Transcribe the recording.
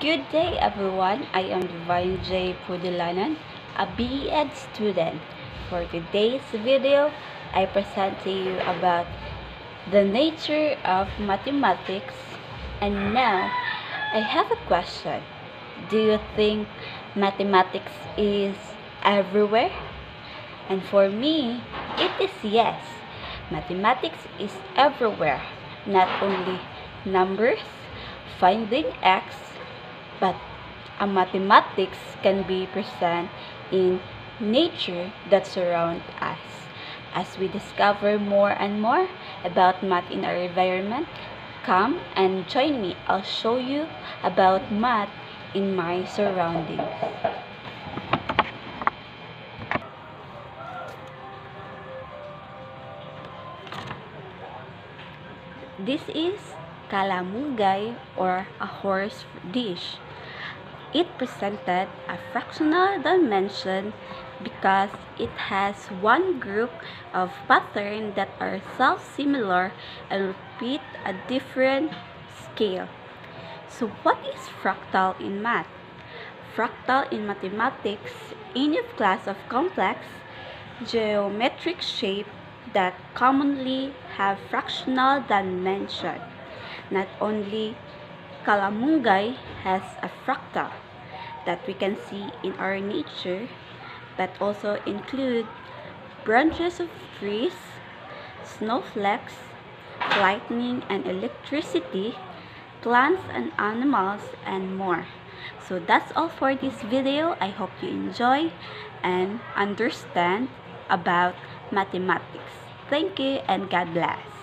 Good day everyone, I am Divine J. Pudilanan, a BEd student. For today's video, I present to you about the nature of mathematics. And now, I have a question. Do you think mathematics is everywhere? And for me, it is yes. Mathematics is everywhere, not only numbers, finding x, but a mathematics can be present in nature that surrounds us. As we discover more and more about math in our environment, come and join me. I'll show you about math in my surroundings. This is kalamungay or a horse dish. It presented a fractional dimension because it has one group of patterns that are self-similar and repeat a different scale. So what is fractal in math? Fractal in mathematics, any class of complex geometric shape that commonly have fractional dimension. Not only kalamungay has a fractal that we can see in our nature, but also include branches of trees, snowflakes, lightning and electricity, plants and animals, and more. So that's all for this video. I hope you enjoy and understand about mathematics. Thank you and God bless.